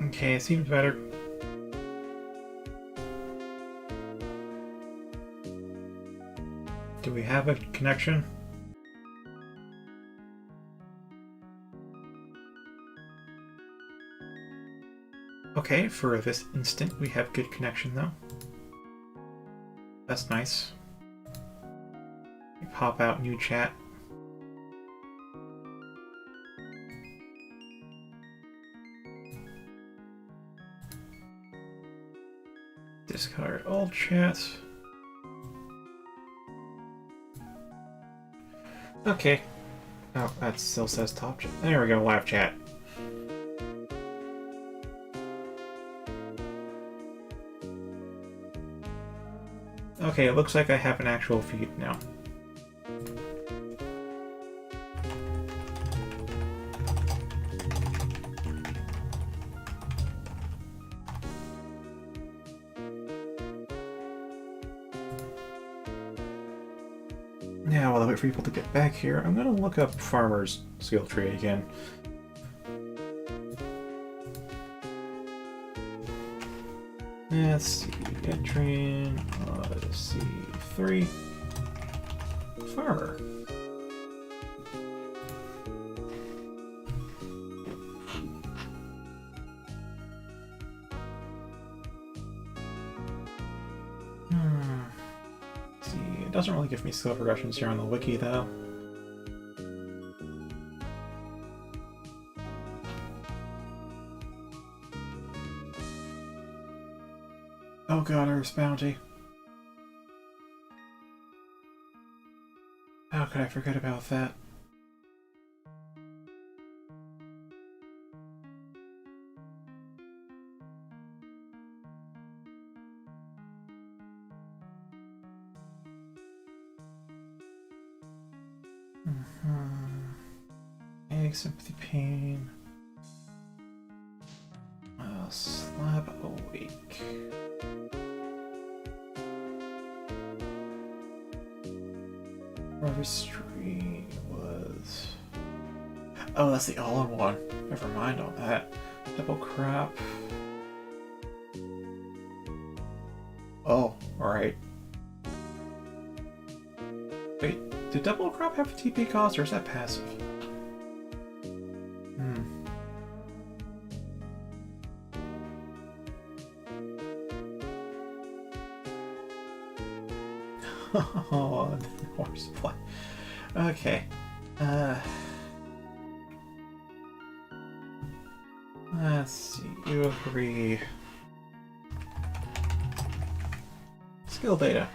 Okay, it seems better. Do we have a connection? Okay, for this instant we have good connection though. That's nice. Pop out new chat. Discard all chats. Okay. Oh, that still says top chat. There we go, live chat. Okay, it looks like I have an actual feed now. Now, while I wait for people to get back here, I'm going to look up Farmer's skill tree again. Let's see, Etrian Odyssey 3. Farmer. See, it doesn't really give me skill progressions here on the wiki though. Oh god, Earth's Bounty. How could I forget about that? Egg, sympathy, pain. Slab awake. Registry was... Oh, that's the all-in-one. Never mind on that. Double crap. Oh, alright. Wait, did double crop have a TP cost or is that passive? Oh, water supply. Okay. Let's see. You agree. Skill data.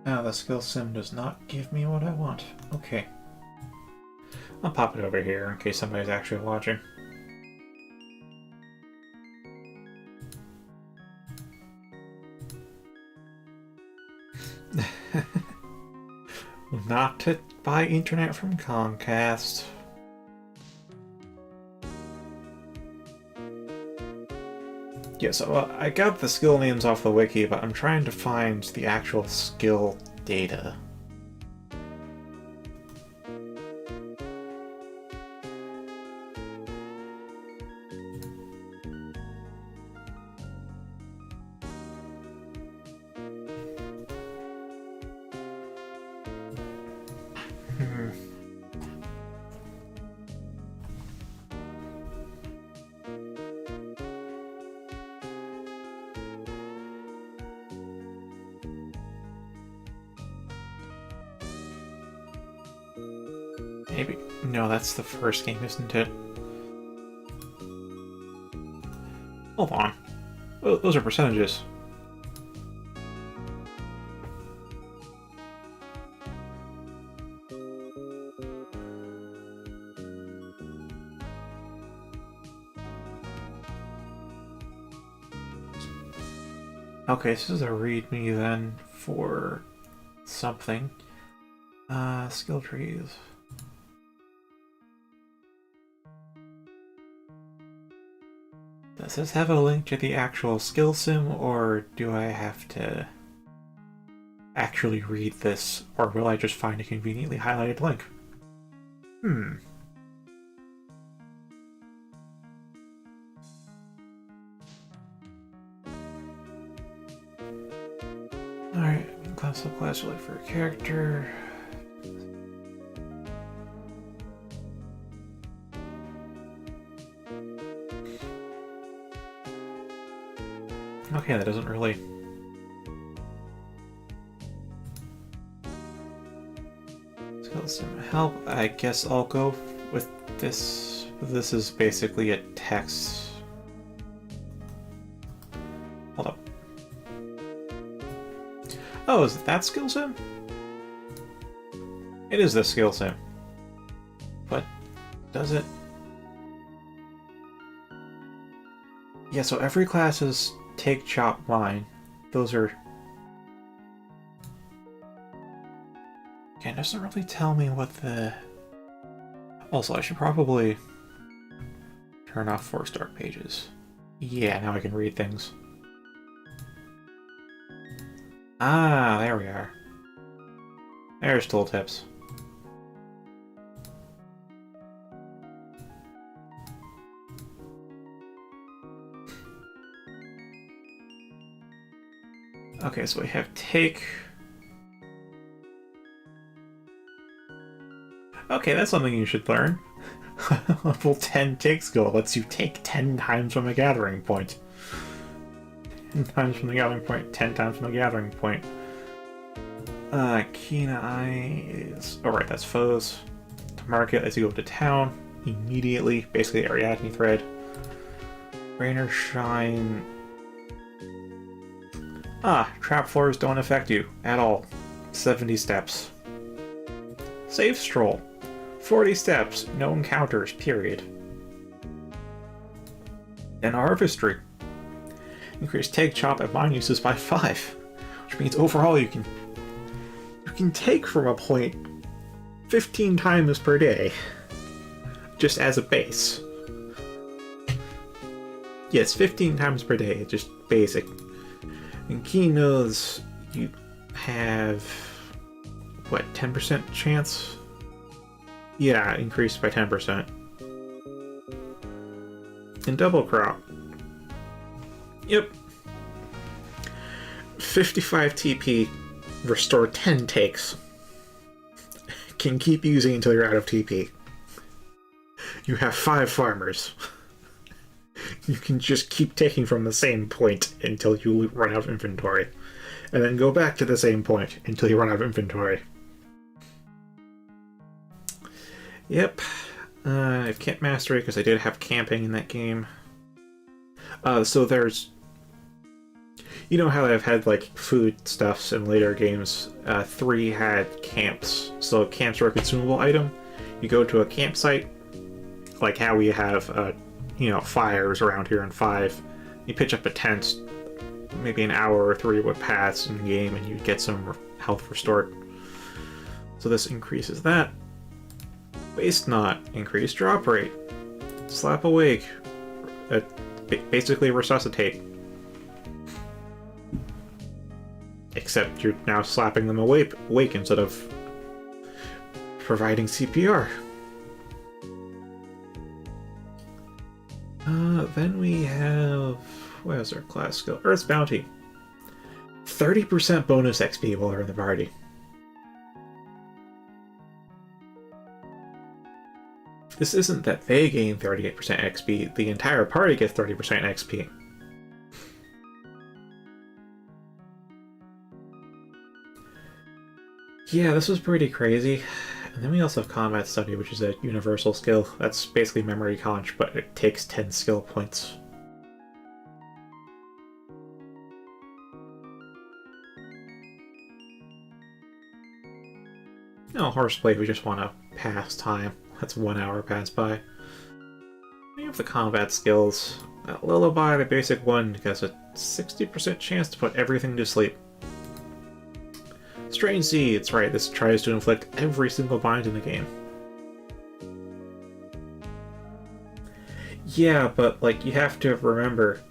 Now the skill sim does not give me what I want. Okay. I'll pop it over here in case somebody's actually watching. Not to buy internet from Comcast. Yeah, so I got the skill names off the wiki, but I'm trying to find the actual skill data. Maybe. No, that's the first game, isn't it? Hold on. Oh, those are percentages. Okay, this is a readme then for something. Skill trees. Does this have a link to the actual skill sim, or do I have to actually read this, or will I just find a conveniently highlighted link? Alright, class will look for a character. Okay, that doesn't really... Skill sim help. I guess I'll go with this. This is basically a text. Hold up. Oh, is it that skill sim? It is this skill sim. But does it? Yeah, so every class is take, chop, mine. Those are... Okay, it doesn't really tell me what the... Also, I should probably turn off forced start pages. Yeah, now I can read things. Ah, there we are. There's tooltips. Okay, so we have take. Okay, that's something you should learn. Level 10 take skill lets you take 10 times from a gathering point. 10 times from the gathering point, 10 times from the gathering point. Keen Eye is... Oh, right, that's foes. To market lets you go to town immediately, basically Ariadne thread. Rain or shine... trap floors don't affect you at all. 70 steps. Safe stroll. 40 steps, no encounters, period. And harvestry. Increase take, chop, and mine uses by 5. Which means overall you can take from a point 15 times per day. Just as a base. Yes, 15 times per day, just basic. In key nodes, you have, what, 10% chance? Yeah, increased by 10%. In double crop. Yep. 55 TP, restore 10 takes. Can keep using until you're out of TP. You have 5 farmers. You can just keep taking from the same point until you run out of inventory. And then go back to the same point until you run out of inventory. Yep. I have camp mastery because I did have camping in that game. So there's... You know how I've had like food stuffs in later games? 3 had camps. So camps are a consumable item. You go to a campsite, like how we have fires around here in 5. You pitch up a tent, maybe an hour or 3 would pass in the game and you'd get some health restored. So this increases that. Waste not, increase drop rate. Slap awake. Basically resuscitate. Except you're now slapping them awake instead of providing CPR. Then we have... What is our class skill? Earth's Bounty. 30% bonus XP while they're in the party. This isn't that they gain 38% XP, the entire party gets 30% XP. Yeah, this was pretty crazy. And then we also have Combat Study, which is a universal skill. That's basically Memory Conch, but it takes 10 skill points. No, Horseplay, we just want to pass time. That's 1 hour pass by. We have the combat skills. Lullaby, the basic one, has a 60% chance to put everything to sleep. Strange Seeds, right, this tries to inflict every single bind in the game. Yeah, but like you have to remember,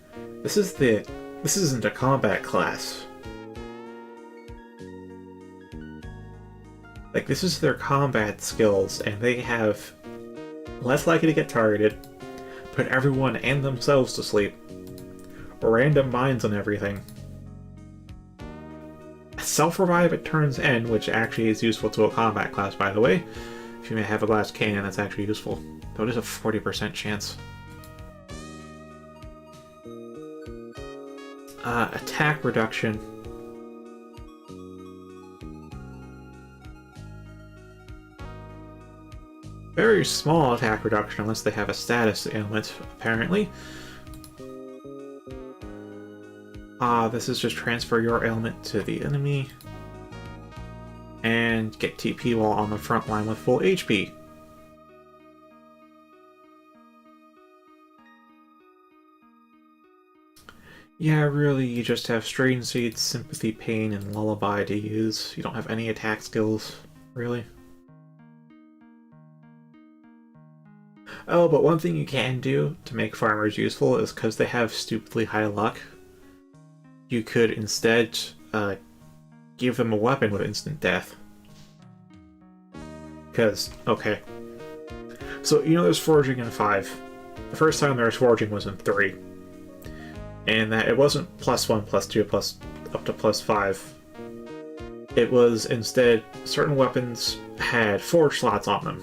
this isn't a combat class. Like this is their combat skills, and they have less likely to get targeted, put everyone and themselves to sleep, random mines on everything. Self-revive at turn's end, which actually is useful to a combat class, by the way. If you may have a glass cannon, that's actually useful. Though it is a 40% chance. Attack reduction. Very small attack reduction unless they have a status ailment, apparently. This is just transfer your ailment to the enemy. And get TP while on the front line with full HP. Yeah, really, you just have Strange Seed, Sympathy, Pain, and Lullaby to use. You don't have any attack skills, really. Oh, but one thing you can do to make farmers useful is because they have stupidly high luck, you could instead give them a weapon with instant death. Because, okay. So, you know there's foraging in 5. The first time there was foraging was in 3. And that it wasn't +1, +2, plus up to +5. It was instead certain weapons had forge slots on them.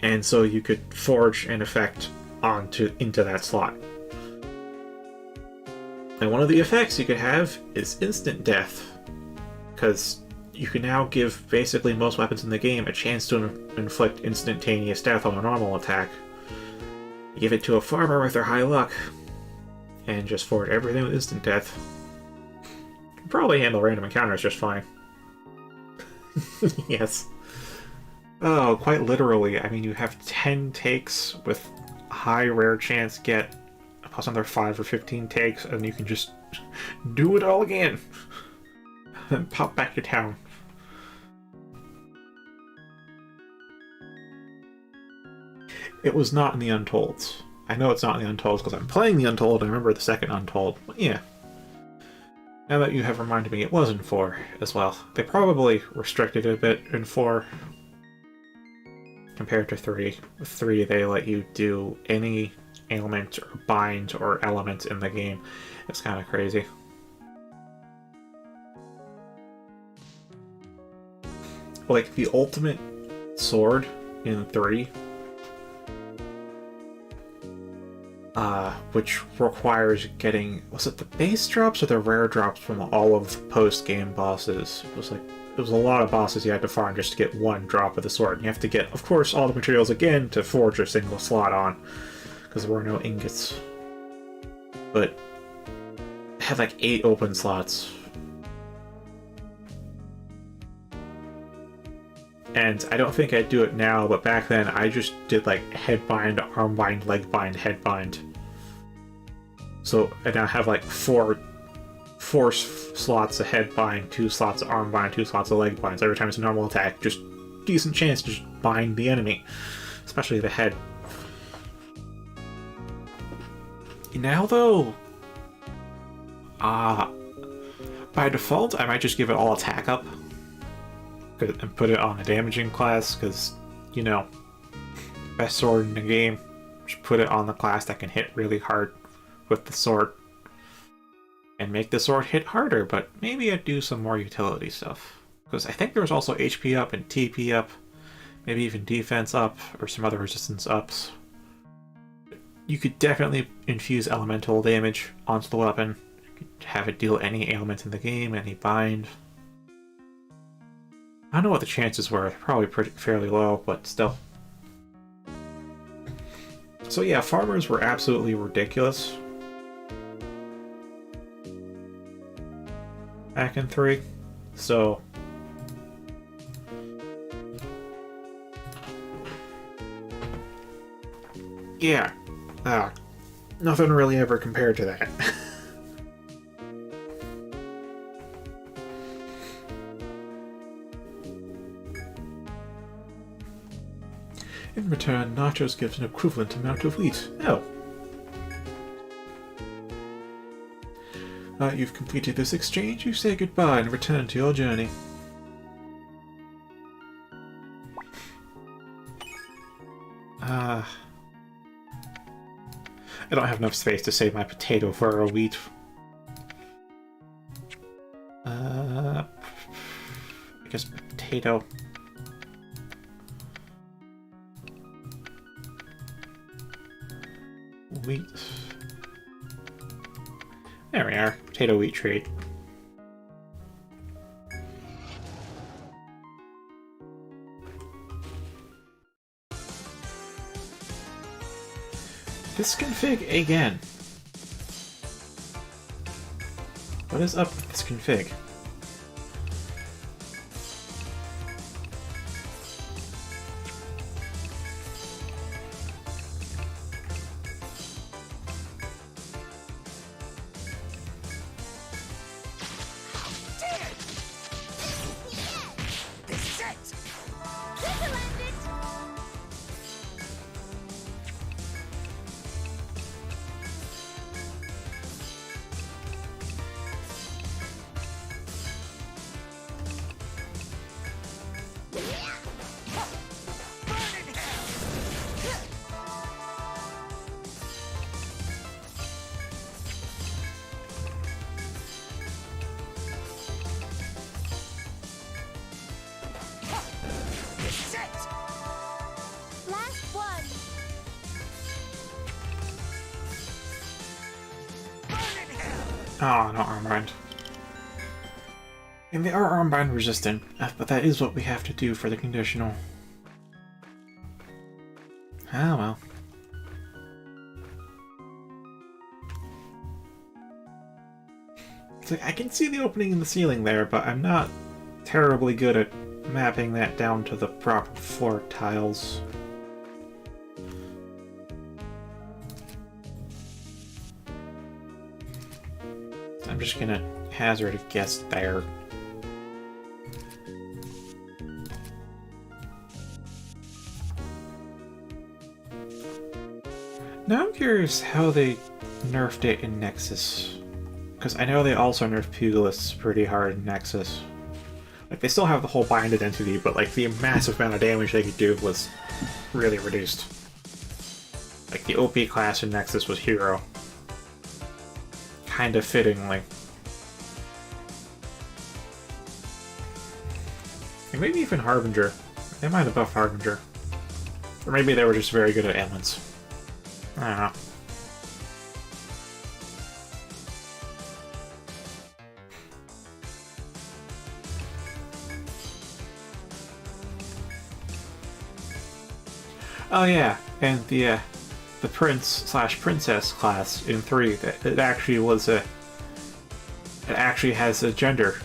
And so you could forge an effect into that slot. And one of the effects you could have is instant death, because you can now give basically most weapons in the game a chance to inflict instantaneous death on a normal attack. You give it to a farmer with their high luck, and just forward everything with instant death. You can probably handle random encounters just fine. Yes. Oh, quite literally. I mean, you have 10 takes with high rare chance get plus another 5 or 15 takes, and you can just do it all again. And pop back to town. It was not in the Untolds. I know it's not in the Untolds because I'm playing the Untold. I remember the second Untold. But yeah. Now that you have reminded me, it was in 4 as well. They probably restricted it a bit in 4 compared to 3. With 3, they let you do any ailment or bind or element in the game. It's kind of crazy. Like the ultimate sword in 3, which requires getting, was it the base drops or the rare drops from all of the post-game bosses? It was a lot of bosses you had to farm just to get one drop of the sword. And you have to get, of course, all the materials again to forge a single slot on, because there were no ingots. But it had like 8 open slots. And I don't think I'd do it now, but back then I just did like headbind, armbind, legbind, headbind. So I now have like four slots of headbind, 2 slots of armbind, 2 slots of legbind. So every time it's a normal attack, just decent chance to just bind the enemy, especially the head. Now though, by default I might just give it all attack up and put it on a damaging class, because, you know, best sword in the game, just put it on the class that can hit really hard with the sword. And make the sword hit harder, but maybe I'd do some more utility stuff. Because I think there was also HP up and TP up, maybe even defense up, or some other resistance ups. You could definitely infuse elemental damage onto the weapon. You could have it deal any ailment in the game, any bind. I don't know what the chances were, probably fairly low, but still. So yeah, farmers were absolutely ridiculous back in 3. So yeah, nothing really ever compared to that. In return, Nachos gives an equivalent amount of wheat. Oh. You've completed this exchange. You say goodbye and return to your journey. I don't have enough space to save my potato for a wheat. I guess potato. Wheat. There we are. Potato wheat trade. This config again. What is up with this config? Oh, no armband. And they are armband resistant, but that is what we have to do for the conditional. Ah, well. It's like, I can see the opening in the ceiling there, but I'm not terribly good at mapping that down to the proper floor tiles. I'm just gonna hazard a guess there. Now I'm curious how they nerfed it in Nexus. Because I know they also nerfed Pugilists pretty hard in Nexus. Like, they still have the whole bind identity, but like the massive amount of damage they could do was really reduced. Like, the OP class in Nexus was Hero. Kind of fittingly. And maybe even Harbinger. They might have buffed Harbinger. Or maybe they were just very good at ailments. I don't know. Oh yeah, and the prince/princess class in 3, it actually was it actually has a gender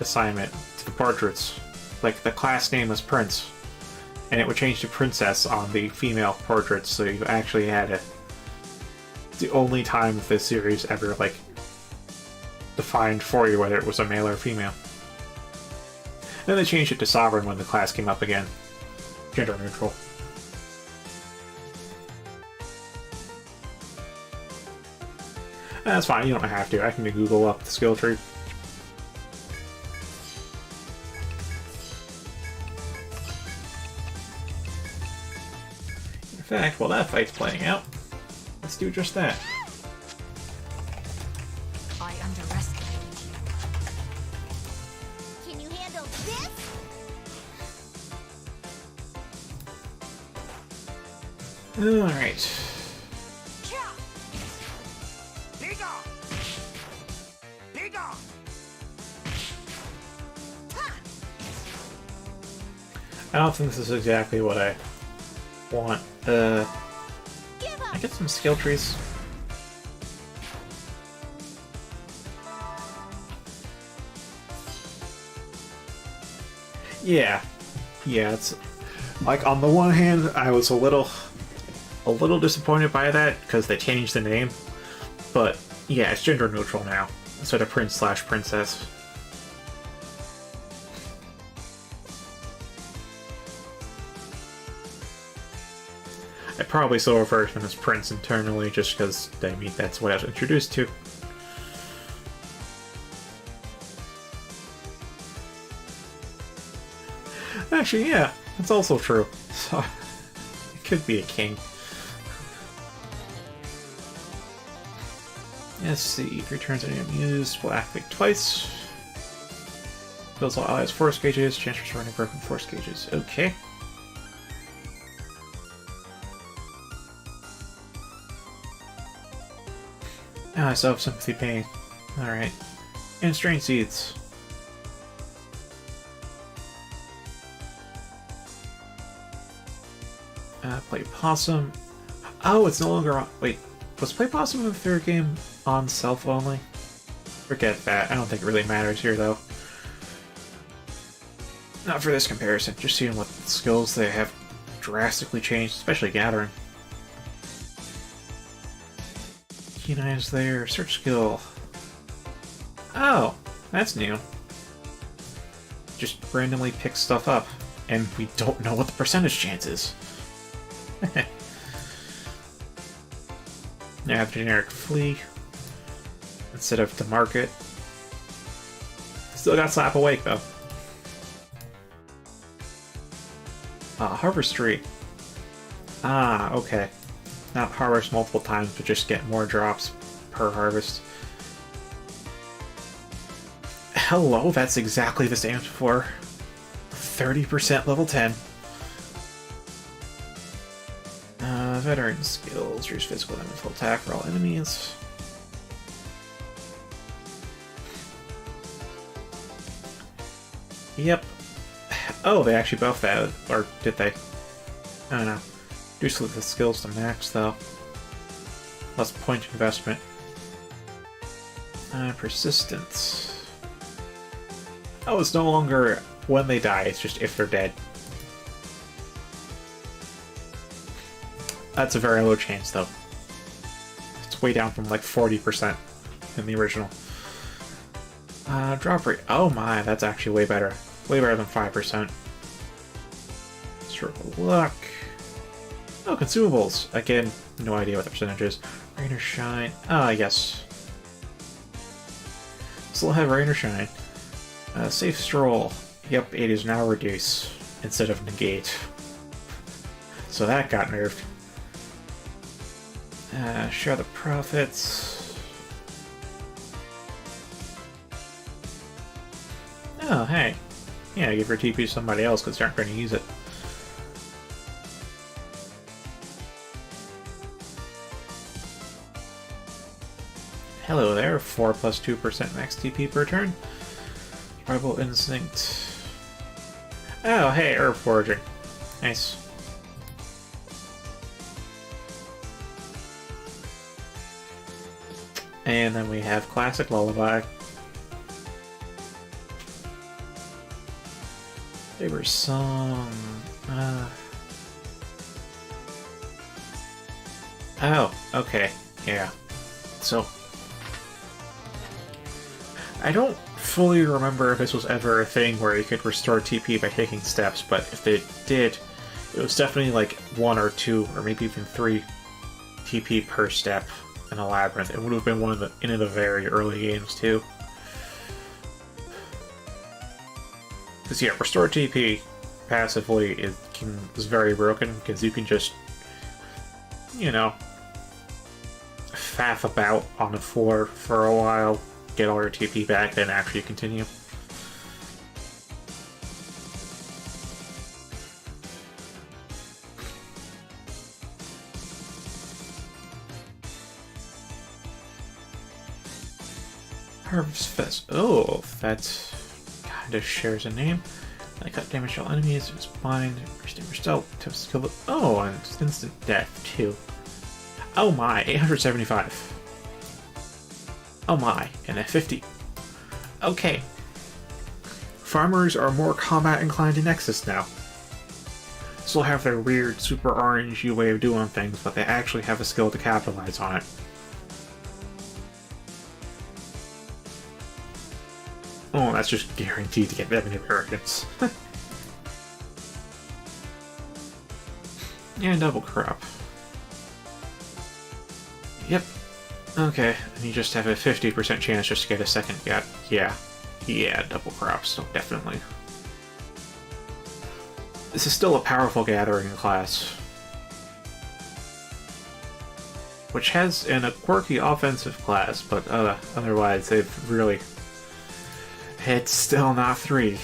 assignment to the portraits. Like, the class name was Prince, and it would change to Princess on the female portraits, so you actually had it's the only time this series ever, like, defined for you whether it was a male or female. Then they changed it to Sovereign when the class came up again. Gender neutral. That's fine, you don't have to. I can Google up the skill tree. In fact, while that fight's playing out, let's do just that. I underestimated you. Can you handle this? Alright. I don't think this is exactly what I want. I get some skill trees. Yeah, it's like, on the one hand, I was a little disappointed by that because they changed the name, but yeah, it's gender neutral now instead of prince/princess. I probably still refer to him as Prince internally, just because, I mean, that's what I was introduced to. Actually, yeah, that's also true. So, it could be a king. Let's see, if returns any unused, will activate twice. Fills all allies' force gauges, chance for surrendering broken force gauges. Okay. Ah, I still have sympathy pain. Alright. And strange seeds. Play Possum. Oh, it's no longer on. Wait, was Play Possum in the third game on self only? Forget that. I don't think it really matters here, though. Not for this comparison. Just seeing what skills they have drastically changed, especially Gathering. Keen Eyes there. Search skill. Oh, that's new. Just randomly pick stuff up, and we don't know what the percentage chance is. Now I have generic Flea instead of to market. Still got Slap Awake though. Harvest Tree. Ah, okay. Not harvest multiple times, but just get more drops per harvest. Hello, that's exactly the same for 30% level 10. Veteran skills, use physical and mental attack for all enemies. Yep. Oh, they actually buffed that, or did they? I don't know. Reduce the skills to max, though. Less point investment. Persistence. Oh, it's no longer when they die, it's just if they're dead. That's a very low chance, though. It's way down from like 40% in the original. Drop rate. Oh my, that's actually way better. Way better than 5%. Stroke of luck. Oh, consumables. Again, no idea what the percentage is. Rain or shine. Ah, yes. Still have rain or shine. Safe stroll. Yep, it is now reduce instead of negate. So that got nerfed. Share the profits. Oh, hey. Yeah, give your TP to somebody else because they aren't going to use it. Hello there, 4 plus 2% max TP per turn. Tribal Instinct. Oh, hey, Herb Foraging. Nice. And then we have Classic Lullaby. Favorite song. Oh, okay. Yeah. So, I don't fully remember if this was ever a thing where you could restore TP by taking steps, but if it did, it was definitely like 1 or 2 or maybe even 3 TP per step in a labyrinth. It would have been one of the very early games too. Because yeah, restore TP passively is very broken because you can just, you know, faff about on the floor for a while, get all your TP back, then actually continue. Harvest Fest. Oh, that kind of shares a name. I cut damage to all enemies, it's blind, restore stealth, to skill. Oh, and instant death too. Oh my, 875. Oh my, and a 50. Okay. Farmers are more combat inclined in Nexus now. Still have their weird, super orangey way of doing things, but they actually have a skill to capitalize on it. Oh, that's just guaranteed to get them in arrogance. And double crop. Yep. Okay, and you just have a 50% chance just to get a second. Yeah, double crops, so definitely. This is still a powerful gathering class, which has a quirky offensive class, but otherwise they've really... It's still not 3.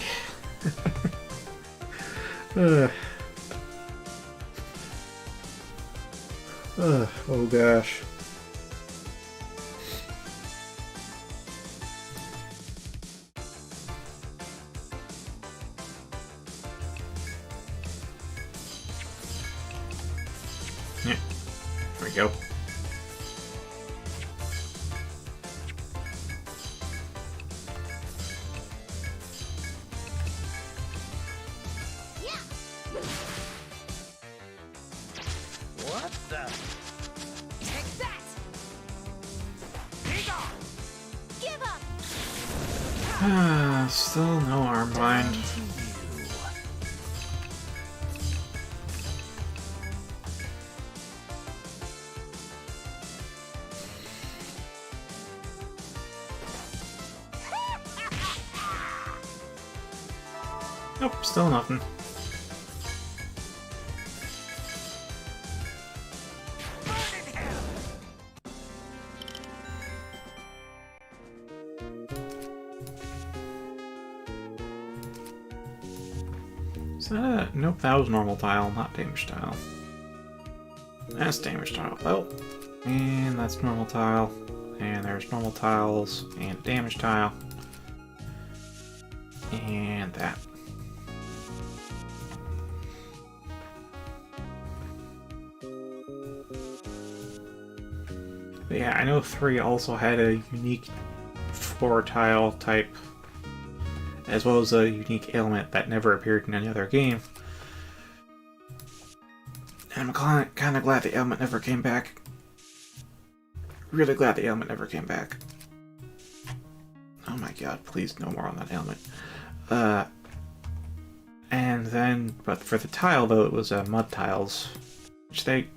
Oh gosh. Yeah, there we go. What the? Take that! Be gone! Give up! Still no arm bind. Nope, still nothing. Is that a... Nope, that was normal tile, not damage tile. That's damage tile. Oh, and that's normal tile. And there's normal tiles, and damage tile. And that. But yeah, I know 3 also had a unique 4 tile type, as well as a unique ailment that never appeared in any other game. And I'm kind of glad the ailment never came back. Really glad the ailment never came back. Oh my god, please no more on that ailment. And then, but for the tile though, it was mud tiles, which they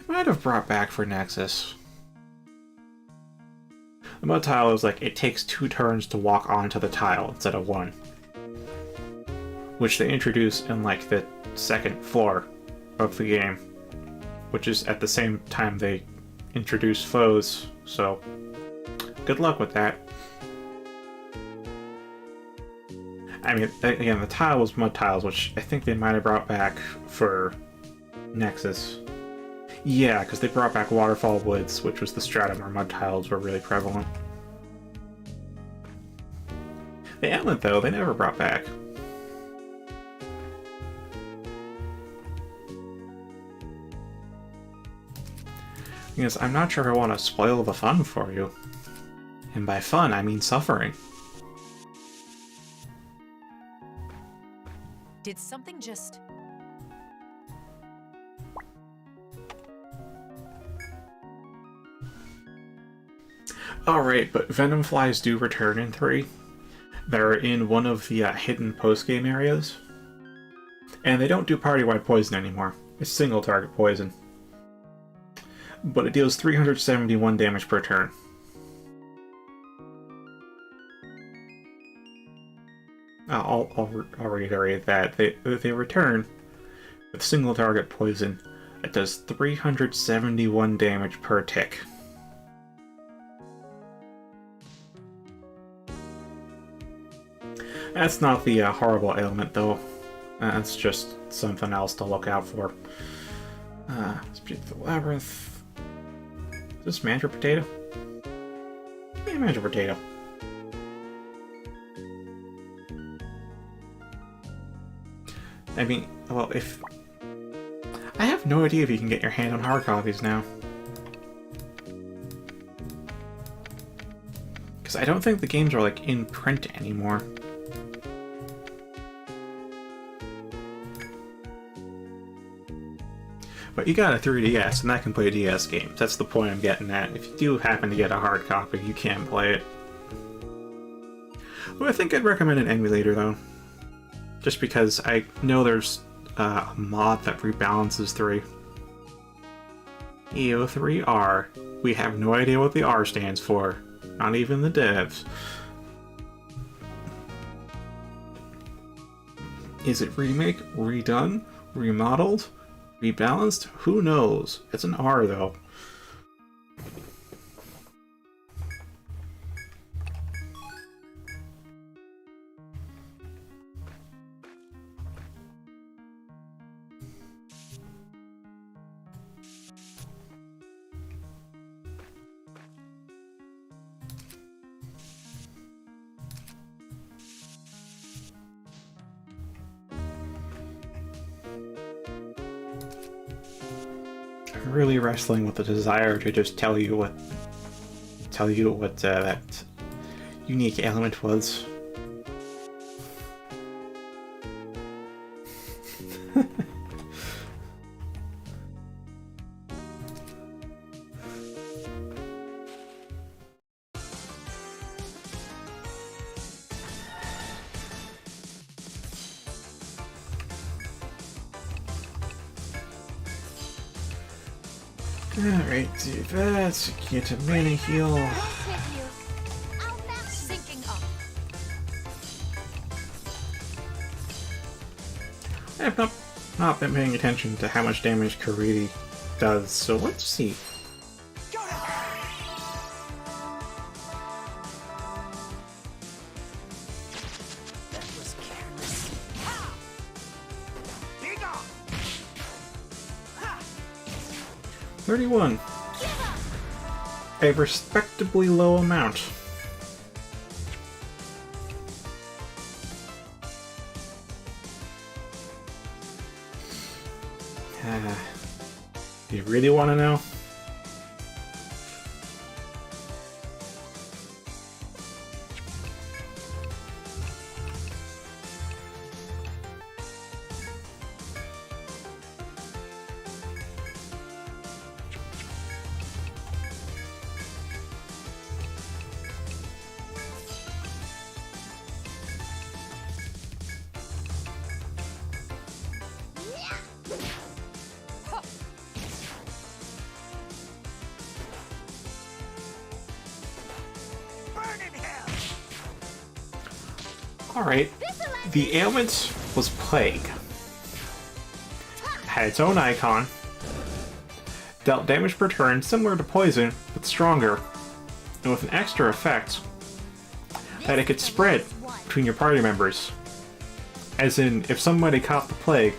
might have brought back for Nexus. The mud tile is like, it takes 2 turns to walk onto the tile instead of 1. Which they introduce in like the 2nd floor of the game. Which is at the same time they introduce foes, so good luck with that. I mean, again, the tile was mud tiles, which I think they might have brought back for Nexus. Yeah, because they brought back Waterfall Woods, which was the stratum where mud tiles were really prevalent. The ailment, though, they never brought back. Because I'm not sure if I want to spoil the fun for you. And by fun, I mean suffering. Did something just... Alright, but Venom Flies do return in 3. They're in one of the hidden post-game areas. And they don't do party-wide poison anymore. It's single-target poison. But it deals 371 damage per turn. I'll reiterate that. They return with single-target poison. It does 371 damage per tick. That's not the horrible ailment, though. That's just something else to look out for. Speed of the Labyrinth. Is this Mantra Potato? Give me a Mantra Potato. I mean, well, if... I have no idea if you can get your hand on hard copies now. Because I don't think the games are, like, in print anymore. But you got a 3DS, and that can play DS games. That's the point I'm getting at. If you do happen to get a hard copy, you can play it. Well, I think I'd recommend an emulator, though. Just because I know there's a mod that rebalances 3. EO3R. We have no idea what the R stands for. Not even the devs. Is it remake, redone, remodeled, rebalanced? Who knows? It's an R though. I'm really wrestling with the desire to just tell you what that unique element was. Alright, do that. Get a mana heal. Syncing up. I've not been paying attention to how much damage Karidi does, so let's see. That was careless. 31. A respectably low amount. Do you really want to know? Alright, the ailment was Plague. Had its own icon. Dealt damage per turn similar to Poison, but stronger. And with an extra effect that it could spread between your party members. As in, if somebody caught the Plague,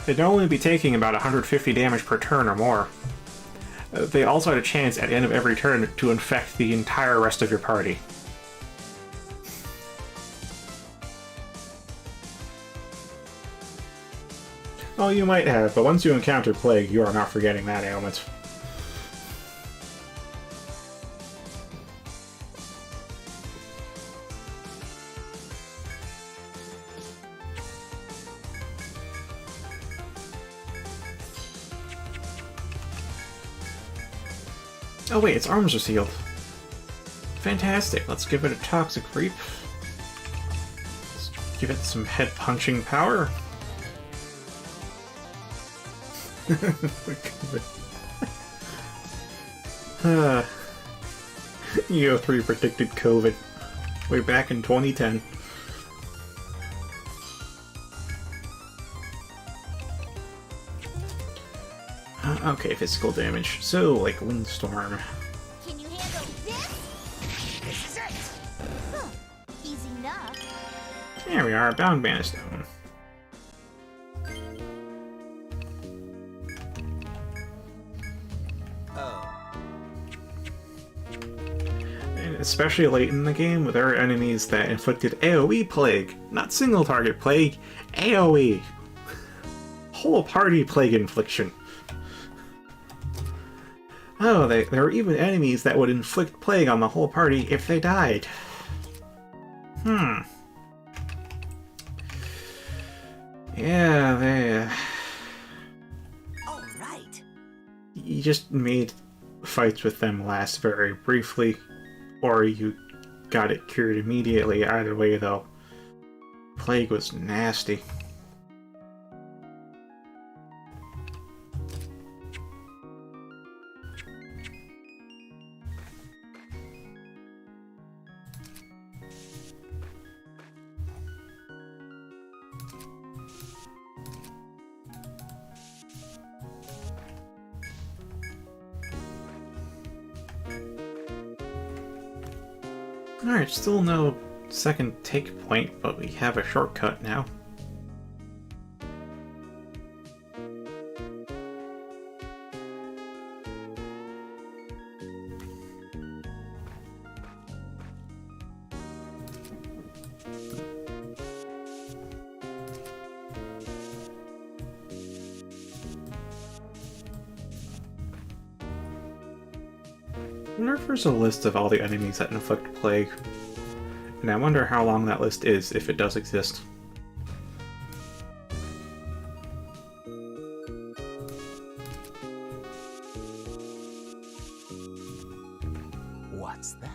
they'd only be taking about 150 damage per turn or more. They also had a chance at the end of every turn to infect the entire rest of your party. Oh, you might have, but once you encounter Plague, you are not forgetting that ailment. Oh wait, its arms are sealed. Fantastic, let's give it a Toxic Reap. Let's give it some head-punching power. EO3 predicted COVID way back in 2010. Okay, physical damage. So, like Windstorm. Can you handle this? This is it. Huh. Easy enough. There we are, Bound Mana Stone. Especially late in the game, there are enemies that inflicted AoE Plague. Not single target Plague, AoE. Whole party Plague infliction. Oh, there were even enemies that would inflict Plague on the whole party if they died. Yeah, they... All right. You just made fights with them last very briefly. Or you got it cured immediately. Either way, though, Plague was nasty. Alright, still no second take point, but we have a shortcut now. I wonder if there's a list of all the enemies that inflict plague. And I wonder how long that list is, if it does exist. What's that?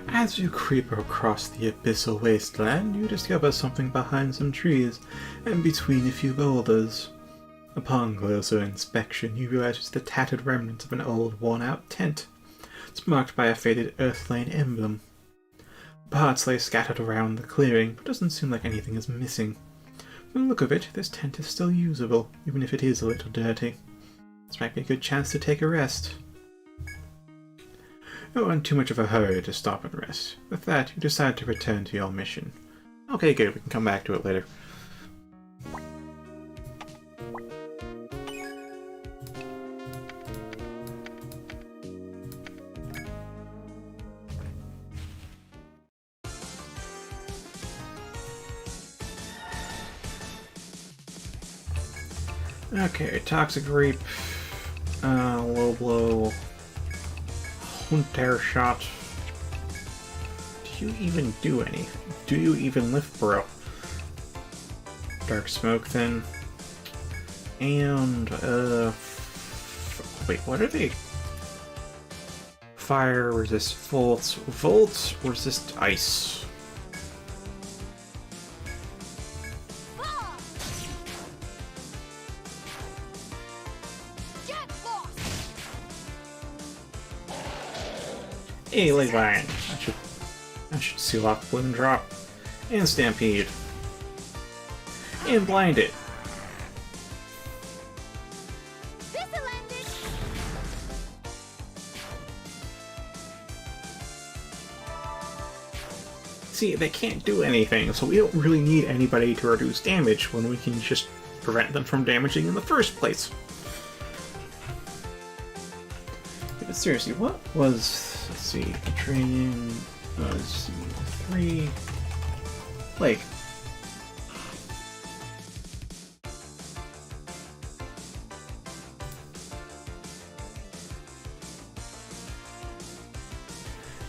As you creep across the abyssal wasteland, you discover something behind some trees and between a few boulders. Upon closer inspection, you realize it's the tattered remnants of an old, worn-out tent. It's marked by a faded Earthlane emblem. Parts lay scattered around the clearing, but doesn't seem like anything is missing. From the look of it, this tent is still usable, even if it is a little dirty. This might be a good chance to take a rest. Not in too much of a hurry to stop and rest. With that, you decide to return to your mission. Okay, good, we can come back to it later. Okay, Toxic Reap, Low Blow, Hunter Shot. Do you even do anything? Do you even lift, bro? Dark Smoke then. And, wait, what are they? Fire resist volts. Volts resist ice. Hey, Leg Lion. I should seal off Bloom Drop. And Stampede. And Blind It. See, they can't do anything, so we don't really need anybody to reduce damage when we can just prevent them from damaging in the first place. Yeah, but seriously, what was... Let's see, Etrian Odyssey 3... Plague.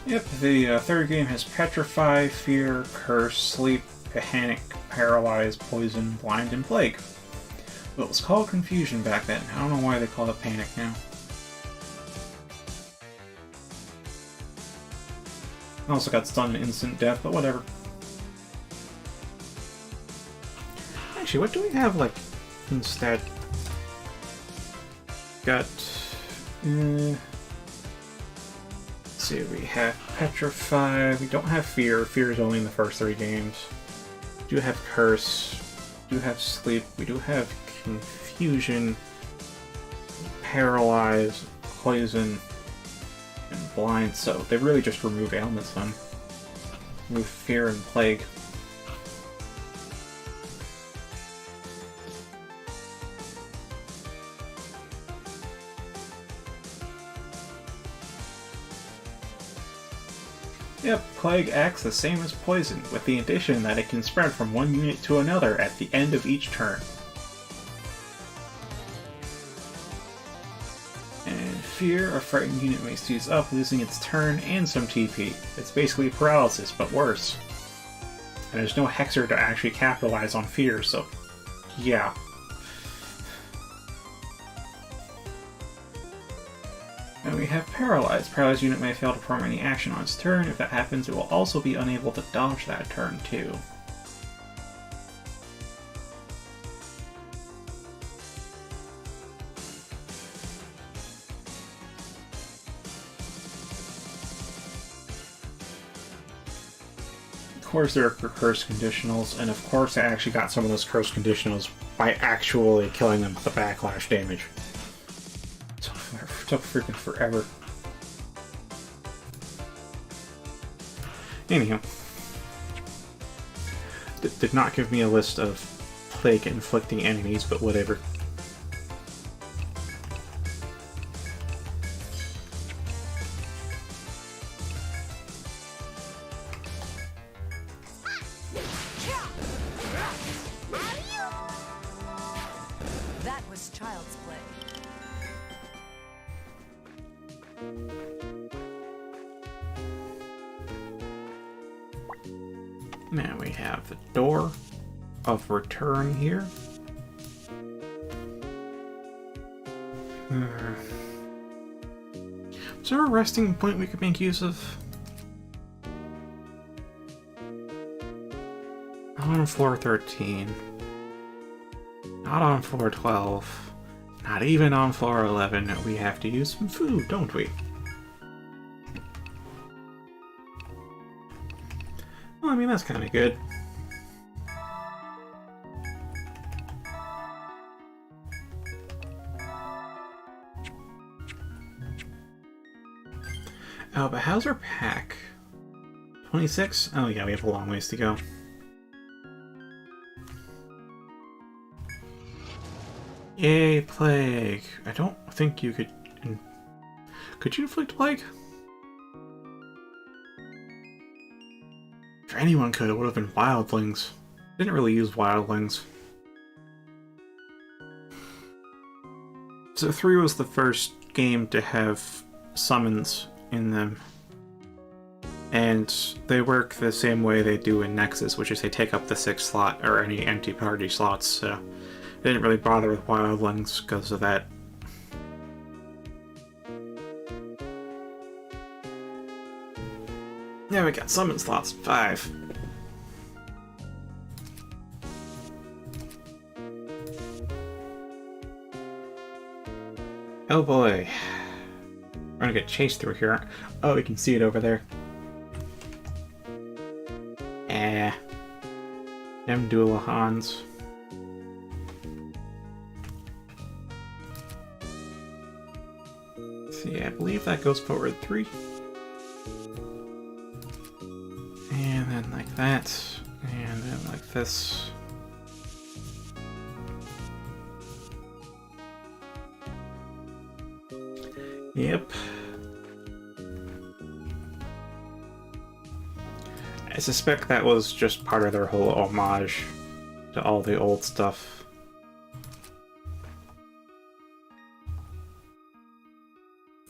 Yep, the third game has Petrify, Fear, Curse, Sleep, Panic, Paralyze, Poison, Blind, and Plague. Well, it was called Confusion back then. I don't know why they call it Panic now. I also got Stun and Instant Death, but whatever. Actually, what do we have, like, instead? Got... let's see, we have Petrify, we don't have Fear. Fear is only in the first 3 games. We do have Curse, we do have Sleep, we do have Confusion, Paralyze, Poison, and Blind, so they really just remove ailments then. Remove Fear and Plague. Yep, Plague acts the same as Poison, with the addition that it can spread from one unit to another at the end of each turn. And Fear, a frightened unit may seize up, losing its turn and some TP. It's basically paralysis, but worse. And there's no Hexer to actually capitalize on Fear, so yeah. And we have Paralyzed. Paralyzed unit may fail to perform any action on its turn. If that happens, it will also be unable to dodge that turn, too. course there are cursed conditionals, and of course I actually got some of those cursed conditionals by actually killing them with the backlash damage. It took freaking forever. Anyhow. Did not give me a list of plague inflicting enemies, but whatever. That was child's play. Now we have the door of return here. Is there a resting point we could make use of? Not on floor 13. Not on floor 12. Not even on floor 11. We have to use some food, don't we? Well, I mean, that's kind of good. Oh, but how's our pack? 26? Oh yeah, we have a long ways to go. Yay, plague! I don't think you could... Could you inflict plague? If anyone could, it would have been wildlings. Didn't really use wildlings. So 3 was the first game to have summons in them. And they work the same way they do in Nexus, which is they take up the 6th slot, or any empty party slots, so they didn't really bother with wildlings because of that. Yeah, we got summon slots, 5. Oh boy. We're gonna get chased through here. Oh, we can see it over there. Them Dualahans. See, I believe that goes forward 3. And then like that. And then like this. Yep. I suspect that was just part of their whole homage to all the old stuff.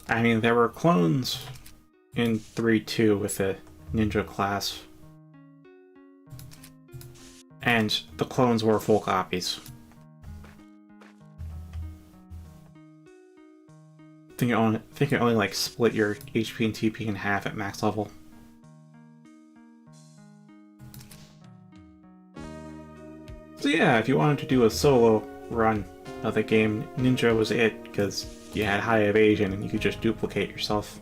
I mean, there were clones in 3.2 with the ninja class. And the clones were full copies. I think it only like split your HP and TP in half at max level. So yeah, if you wanted to do a solo run of the game, Ninja was it, because you had high evasion and you could just duplicate yourself.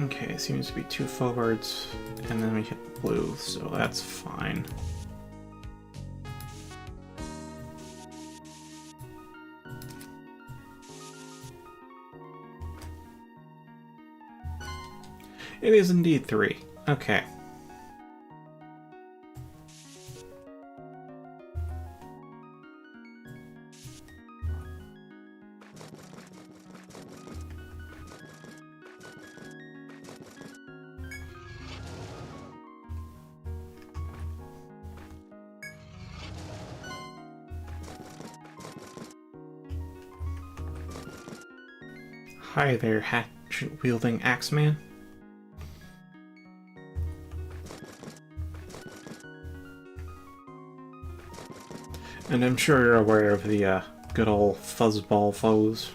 Okay, seems to be 2 forwards, and then we hit the blue, so that's fine. It is indeed 3. Okay. Hi there, hatchet-wielding Axeman. And I'm sure you're aware of the Good old fuzzball foes.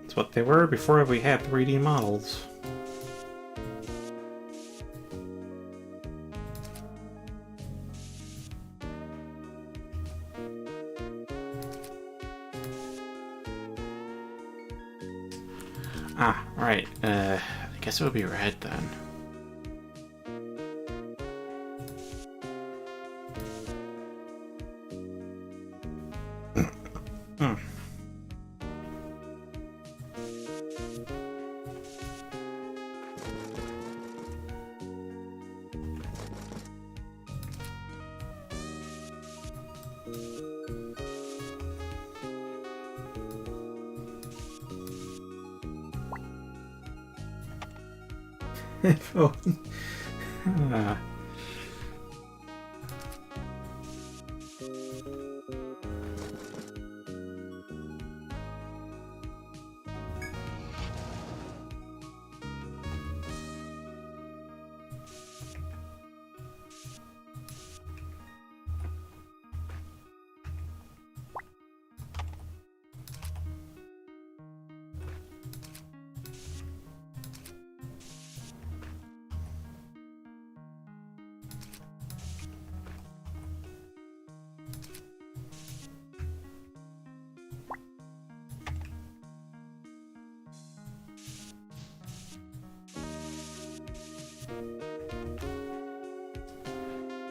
That's what they were before we had 3D models. Ah, right. I guess it would be red then. Hmm. Oh. Ah.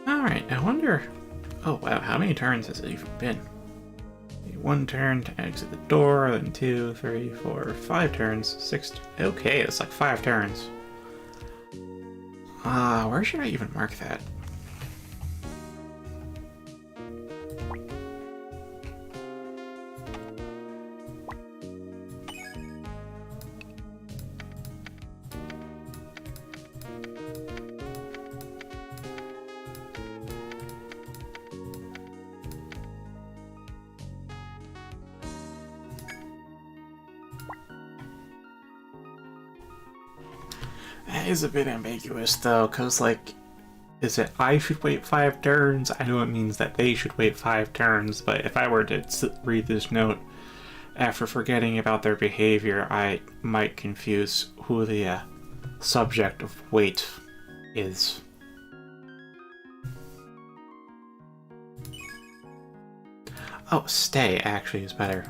Alright, I wonder... Oh wow, how many turns has it even been? 1 turn to exit the door, then 2, 3, 4, 5 turns, 6... Okay, it's like 5 turns. Where should I even mark that? That is a bit ambiguous, though, because, like, is it I should wait 5 turns? I know it means that they should wait 5 turns, but if I were to read this note after forgetting about their behavior, I might confuse who the subject of wait is. Oh, stay actually is better.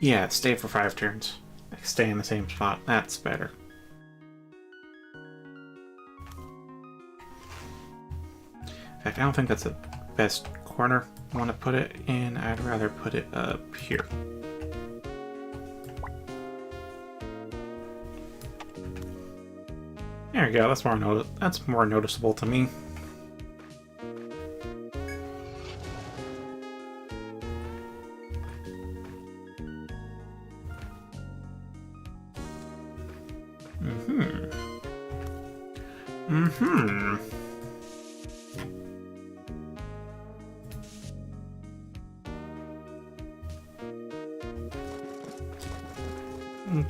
Yeah, stay for 5 turns. Stay in the same spot. That's better. In fact, I don't think that's the best corner I want to put it in. I'd rather put it up here. There we go. That's more noticeable to me.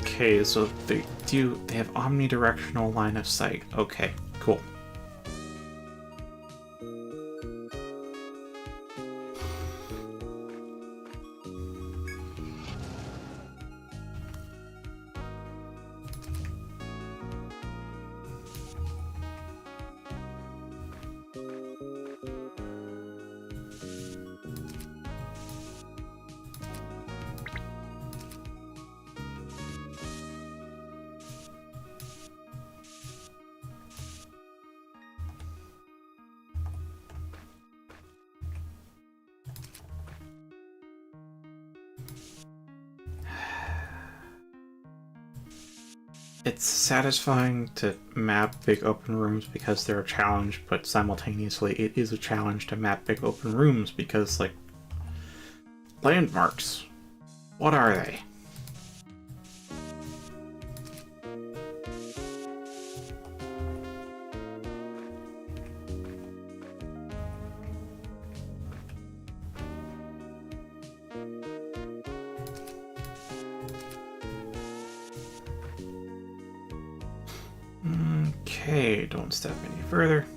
Okay, so they have omnidirectional line of sight. Okay, cool. It's satisfying to map big open rooms because they're a challenge, but simultaneously it is a challenge to map big open rooms because, like, landmarks. What are they? Okay, don't step any further.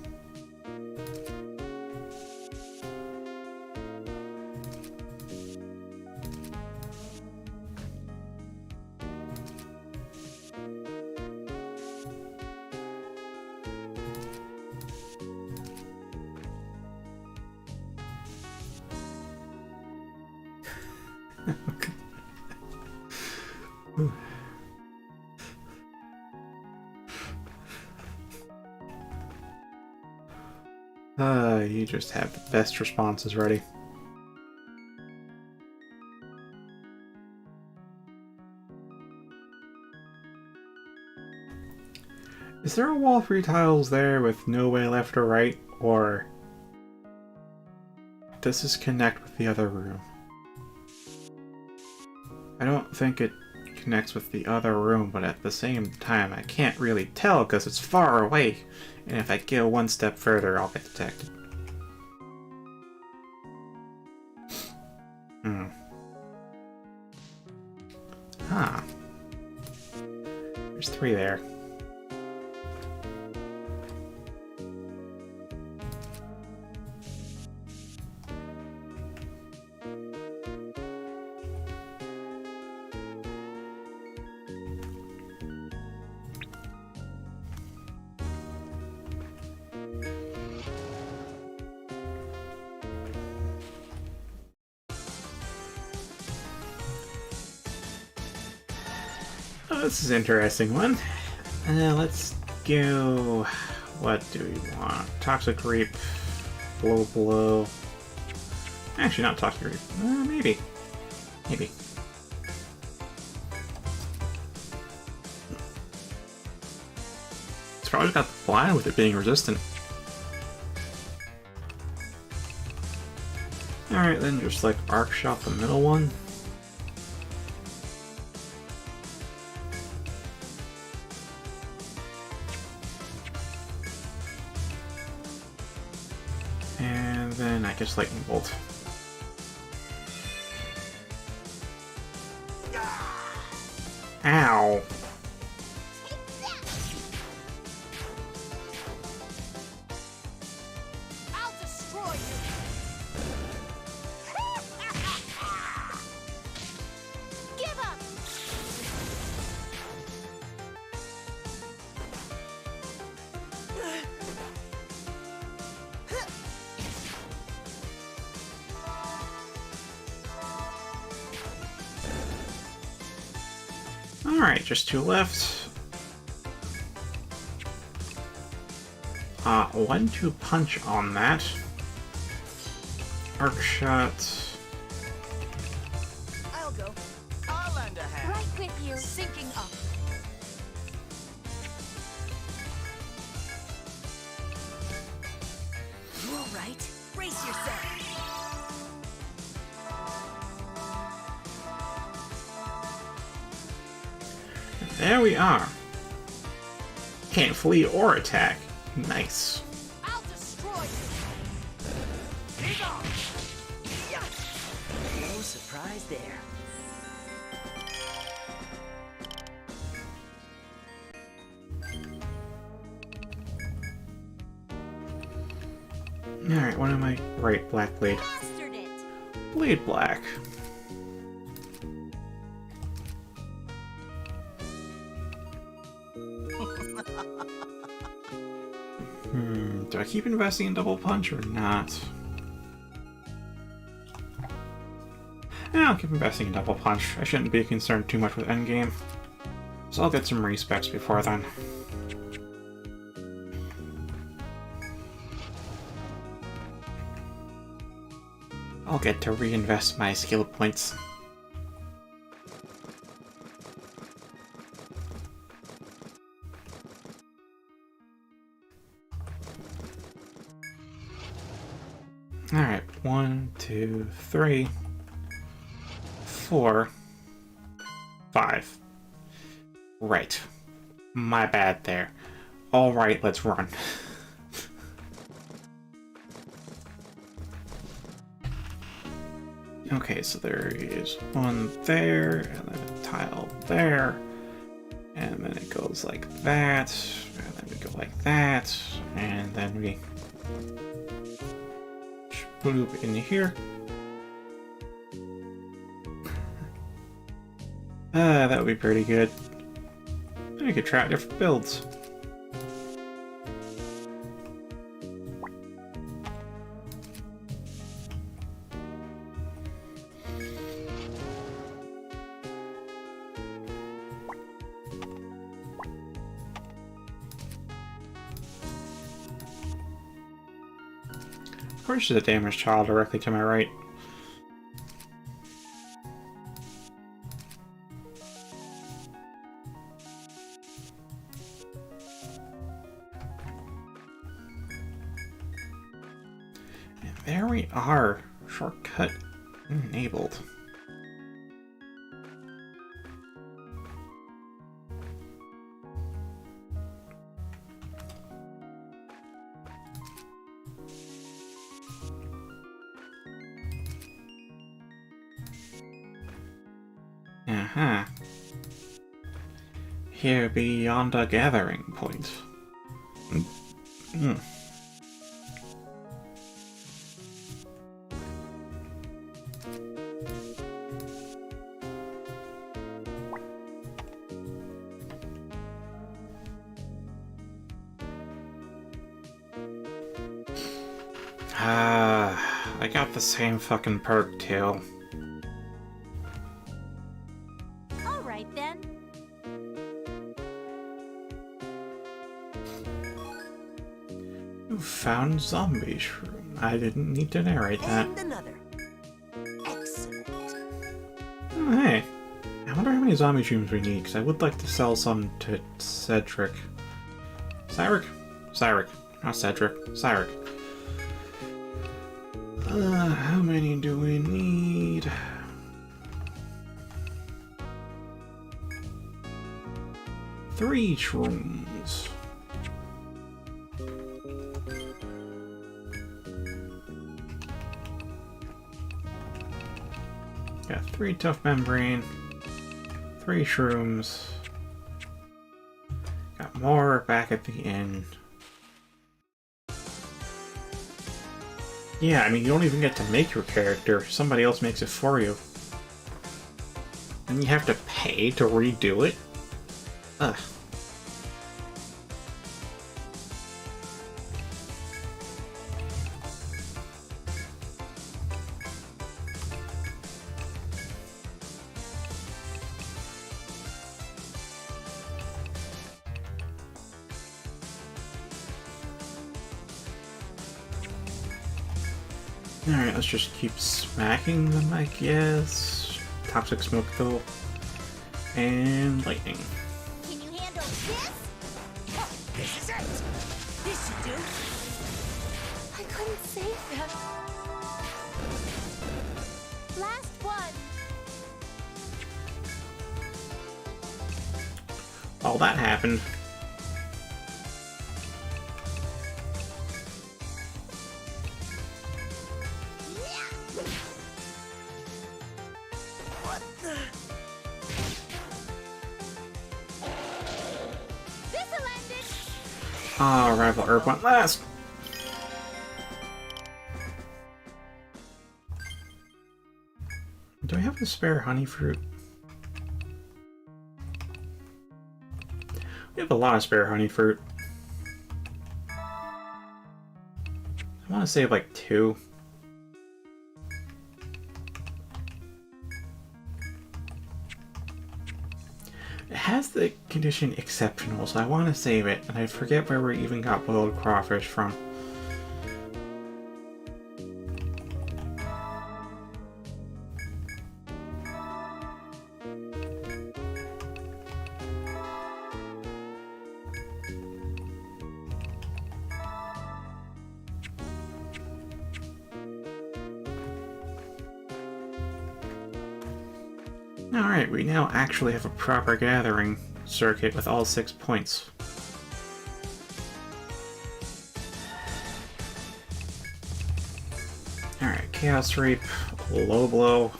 You just have the best responses ready. Is there a wall 3 tiles there with no way left or right, or does this connect with the other room? I don't think it connects with the other room, but at the same time I can't really tell because it's far away, and if I go one step further I'll get detected. Huh. There's 3 there. Oh, this is an interesting one. Let's go... What do we want? Toxic Reap. Blow Blow. Actually, not Toxic Reap. Maybe. Maybe. It's probably got the blind with it being resistant. Alright, then just like arc shot the middle one. And then I guess lightning bolt. Ow. I'll destroy you. Give up. Alright, just 2 left. 1-2 punch on that. Arc shot. I'll go. I'll lend a hand. Right with you. Sinking up. You all right? Brace yourself. There we are. Can't flee or attack. Nice. I'll destroy you. Take off. No surprise there. Alright, what am I? Right, Black Blade. Mastered it. Blade Black. Do I keep investing in double punch or not? Yeah, I'll keep investing in double punch. I shouldn't be concerned too much with endgame. So I'll get some respecs before then. I'll get to reinvest my skill points. Alright, 1, 2, 3, 4, 5. Right. My bad there. Alright, let's run. Okay, so there is one there, and then a tile there, And then it goes like that, and then we go like that, and then we bloop in here. That would be pretty good. And we could try out different builds. Of course, there's a damaged child directly to my right. And there we are. Shortcut enabled. Uh-huh. Here beyond a gathering point. I got the same fucking perk too. All right then. You found zombie shroom. I didn't need to narrate that. And another. Excellent. Oh, hey. I wonder how many zombie shrooms we need, because I would like to sell some to Cedric. Cyric? Cyric. Not Cedric. Cyric. How many do we need? Three shrooms. Got 3 tough membrane, 3 shrooms. Got more back at the end. Yeah, I mean, you don't even get to make your character. Somebody else makes it for you. And you have to pay to redo it? Ugh. Alright, let's just keep smacking them, I guess. Toxic smoke though. And lightning. Can you handle this? This is it. This should do. I couldn't save them. Last one. All that happened. What the? This'll end it. Ah, rival herb went last. Do I have a spare honey fruit? We have a lot of spare honey fruit. I want to save like 2. It has the condition exceptional, so I want to save it, and I forget where we even got boiled crawfish from. Alright, we now actually have a proper gathering circuit with all 6 points. Alright, Chaos Reap, Low Blow.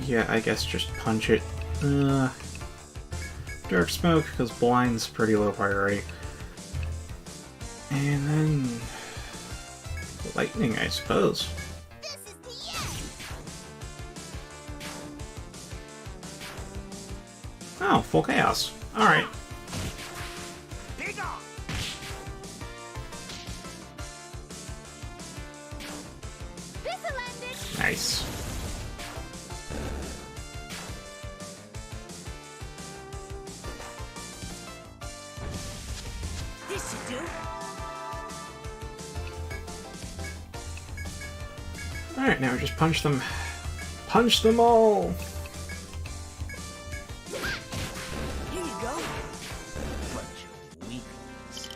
Yeah, I guess just punch it. Dark Smoke, because Blind's pretty low priority. And then... Lightning, I suppose. This is the end. Oh, full chaos. Alright. Big on. This'll end it. Nice. This should do. Alright, now just punch them. Punch them all! Here you go. Bunch of weaklings.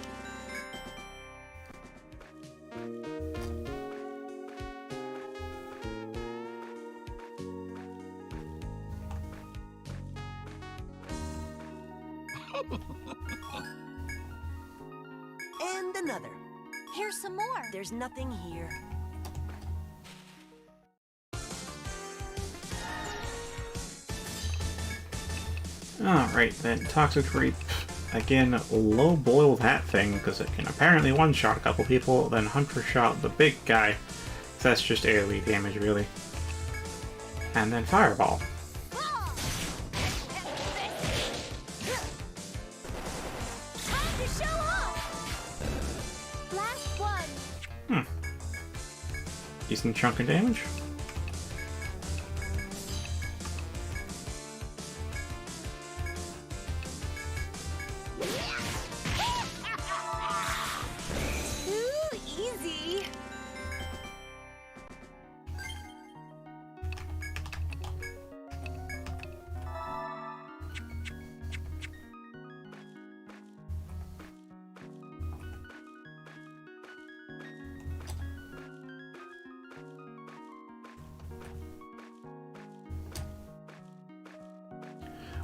And another. Here's some more. There's nothing here. Alright then, Toxic Reap. Again, low boil that thing, because it can apparently one-shot a couple people, then Hunter Shot the big guy. That's just AoE damage, really. And then Fireball. Time to show off. Last one. Decent chunk of damage. Too easy.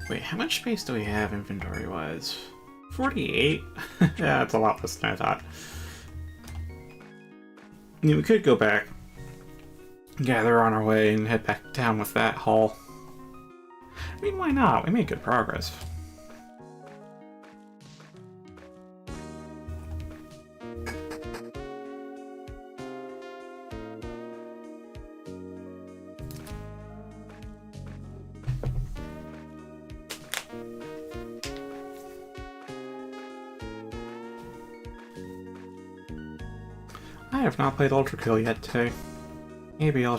Wait, how much space do we have inventory-wise? 48? Yeah, that's a lot less than I thought. I mean, we could go back, gather on our way, and head back down with that haul. I mean, why not? We made good progress. I have not played Ultra Kill yet today. Maybe I'll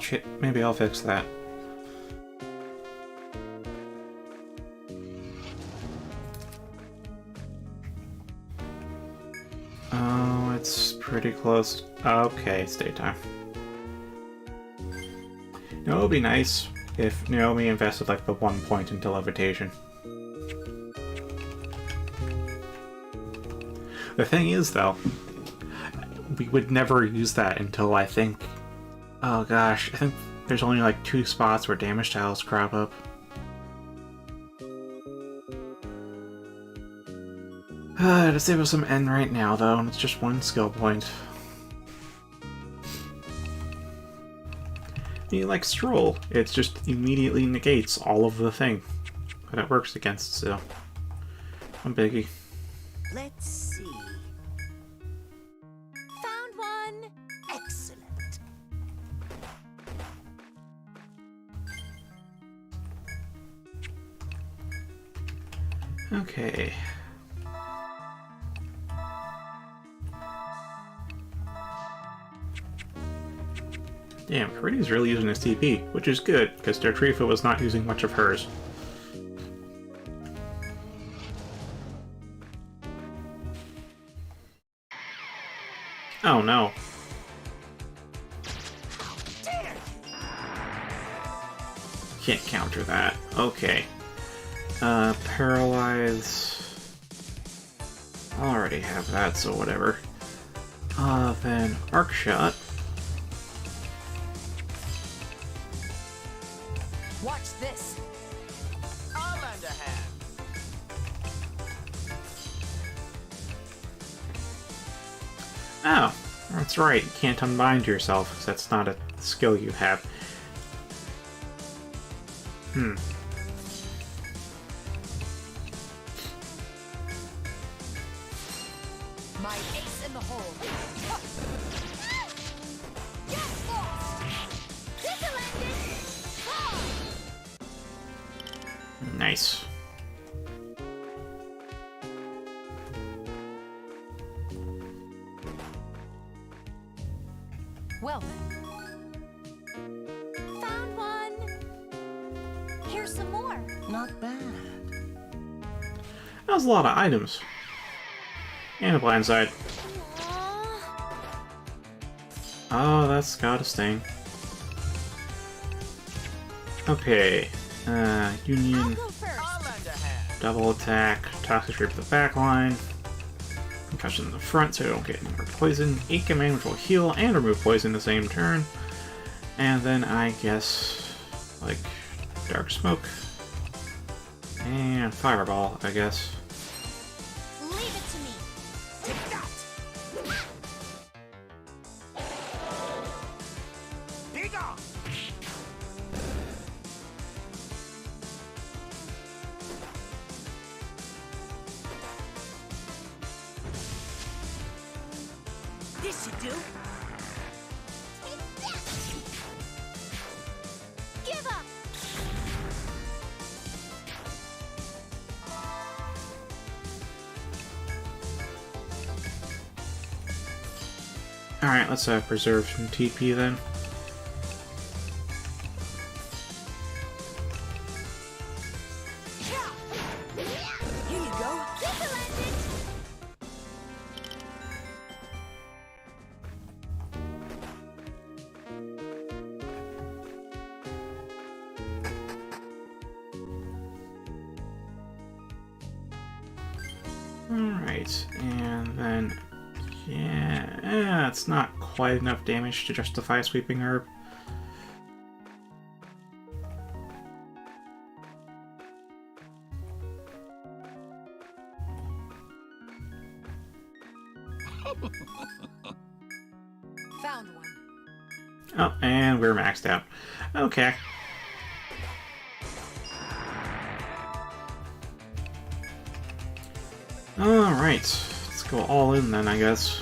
fix that. Oh, it's pretty close. Okay, it's daytime. You know, it would be nice if Naomi invested like the 1 point into levitation. The thing is, though, we would never use that until I think... Oh gosh, I think there's only like 2 spots where damage tiles crop up. To save us some N right now, though, and it's just 1 skill point. I mean, like Stroll, it's just immediately negates all of the thing that it works against, so... I'm biggie. Let's see. Found one. Excellent. Okay. Damn, Caridi's really using his TP, which is good, because Dartrifa was not using much of hers. Oh no. Can't counter that. Okay. Paralyze. I already have that, so whatever. Then Arc Shot. Watch this. I'll lend a hand. Oh, that's right. You can't unbind yourself, because that's not a skill you have. My ace in the hole. Get lost! Nice. Well then. Found one. Here's some more. Not bad. That was a lot of items. And a blind side. Aw. Oh, that's gotta sting. Okay. I'll Union, go first. I'll lend a hand. double attack, toxic rape the back line, concussion in the front so you don't get any more poison, 8 command which will heal and remove poison the same turn, and then I guess, like, dark smoke, and fireball, I guess. Leave it to me. Take that! Be gone! This should do. Give up. Alright, let's preserve some TP then. Here you go. Alright, and then... yeah, it's not quite enough damage to justify sweeping herb. Found one. Oh, and we're maxed out. Okay. Alright, let's go all in then, I guess.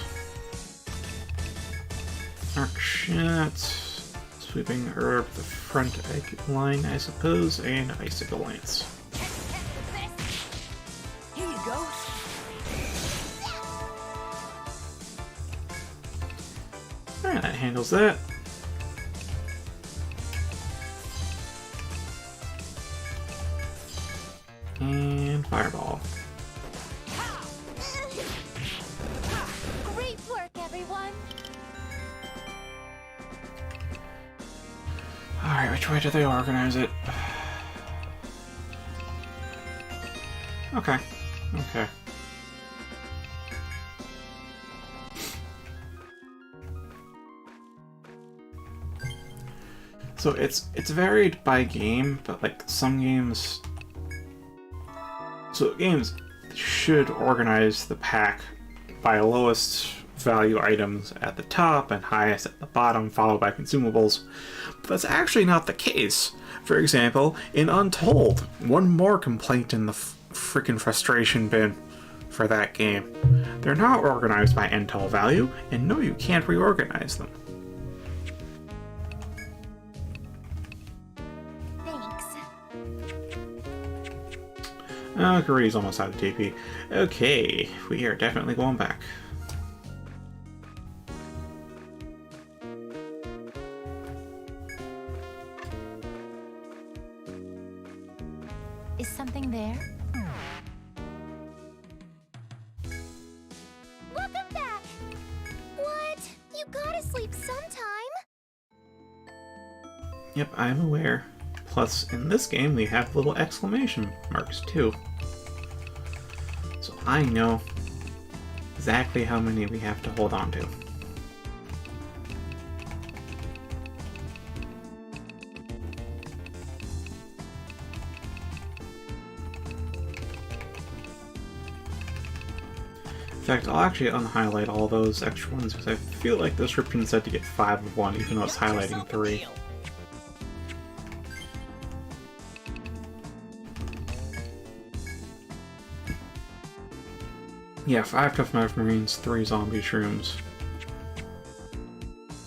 Arc shot, sweeping herb, the front egg line, I suppose, and icicle lance. Here you go. Alright, that handles that. And fireball. Great work, everyone. Alright, which way do they organize it? Okay. Okay. So it's varied by game, but like some games... So games should organize the pack by lowest value items at the top and highest at the bottom, followed by consumables. But that's actually not the case. For example, in Untold, one more complaint in the freaking frustration bin for that game. They're not organized by intel value, and no, you can't reorganize them. Thanks. Gari's almost out of TP. Okay, we are definitely going back. Is something there? Welcome back! What? You gotta sleep sometime! Yep, I'm aware. Plus, in this game, we have little exclamation marks, too. So I know exactly how many we have to hold on to. In fact, I'll actually unhighlight all those extra ones because I feel like the description said to get 5 of one, even though it's highlighting 3. Yeah, 5 tough enough marines, 3 zombie shrooms.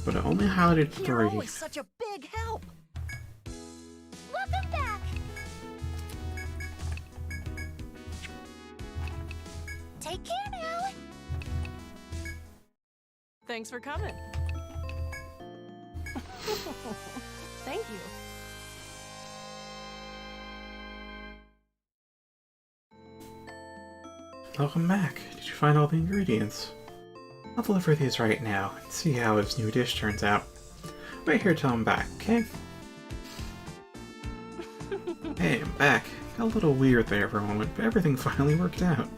But I only highlighted 3. You're always such a big help. Welcome back. Take care now. Thanks for coming. Thank you. Welcome back. Did you find all the ingredients? I'll deliver these right now and see how his new dish turns out. Wait here till I'm back, okay? Hey, I'm back. Got a little weird there for a moment, but everything finally worked out.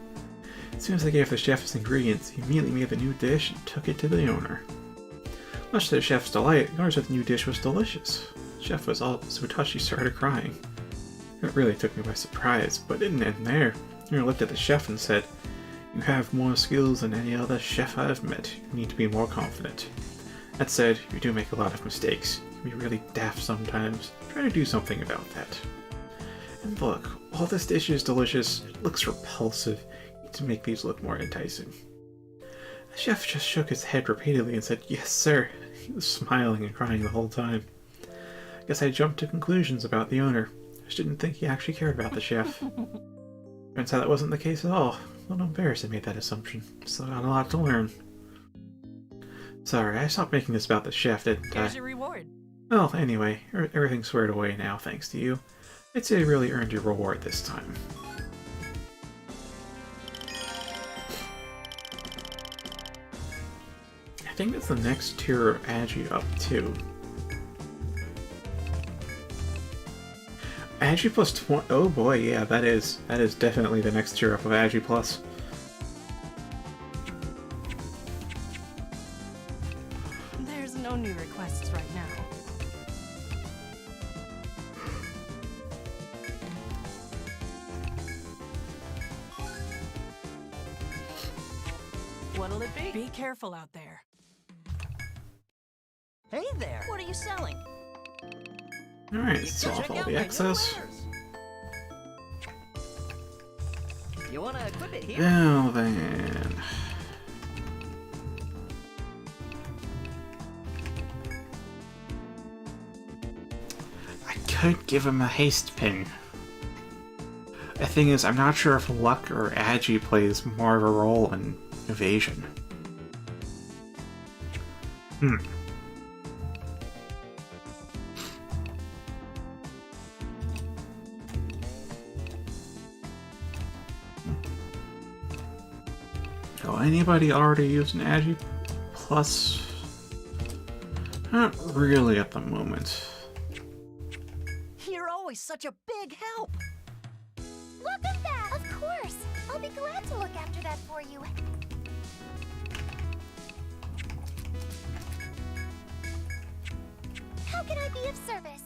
As soon as I gave the chef his ingredients, he immediately made the new dish and took it to the owner. Much to the chef's delight, the owner said the new dish was delicious. The chef was all so touched he started crying. It really took me by surprise, but it didn't end there. The owner looked at the chef and said, "You have more skills than any other chef I've met. You need to be more confident. That said, you do make a lot of mistakes. You can be really daft sometimes. Try to do something about that. And look, while this dish is delicious, it looks repulsive. You need to make these look more enticing." The chef just shook his head repeatedly and said, "Yes, sir." He was smiling and crying the whole time. I guess I jumped to conclusions about the owner. I just didn't think he actually cared about the chef. Turns out that wasn't the case at all. A little embarrassed I made that assumption. Still got a lot to learn. Sorry, I stopped making this about the chef, didn't I? Here's your reward. Well, anyway, everything's squared away now, thanks to you. I'd say you really earned your reward this time. I think that's the next tier of Agi up too. Agi plus 20. Oh boy, yeah, that is definitely the next tier up of Agi plus. There's no new requests right now. What'll it be? Be careful out there. Hey there. What are you selling? Alright, solve all the excess. You wanna equip it here? Now then. I could give him a haste pin. The thing is, I'm not sure if luck or agi plays more of a role in evasion. Oh, anybody already used an agi plus? Not really at the moment. You're always such a big help. Welcome back. Of course. I'll be glad to look after that for you. How can I be of service?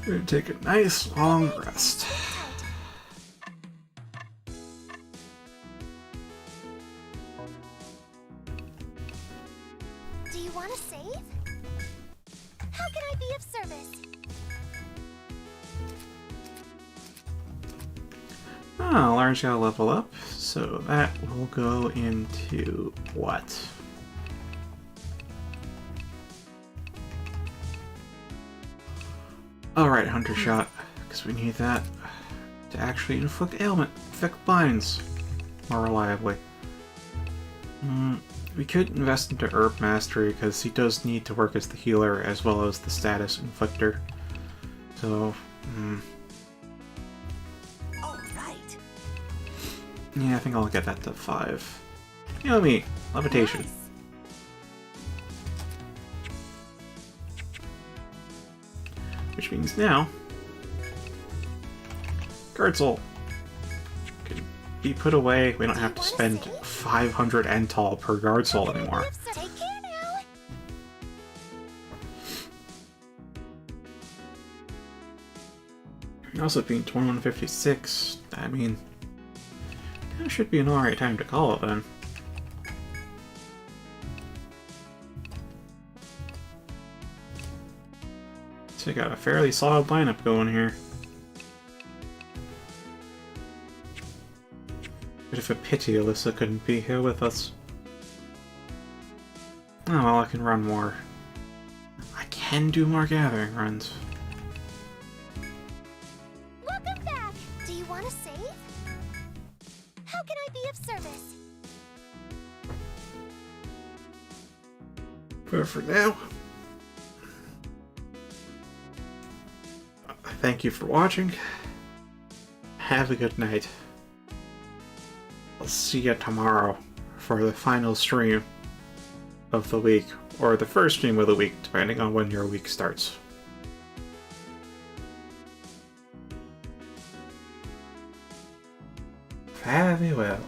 We're gonna take a nice long rest. Do you want to save? How can I be of service? Ah, large gotta level up, so that will go into what? Alright, Hunter Shot, because we need that to actually inflict binds more reliably. We could invest into Herb Mastery, because he does need to work as the healer as well as the status inflictor. So, Alright. yeah, I think I'll get that to 5. You know me, levitation. Nice. Which means now, Guard Soul can be put away. We don't have to spend 500 Ental per Guard Soul anymore. Take care now. Also, being 2156, I mean, that should be an alright time to call it then. So we got a fairly solid lineup going here. Bit of a pity Alyssa couldn't be here with us. Oh well, I can run more. I can do more gathering runs. Welcome back! Do you want to save? How can I be of service? But for now, thank you for watching. Have a good night. I'll see you tomorrow for the final stream of the week, or the first stream of the week, depending on when your week starts. Fare thee well.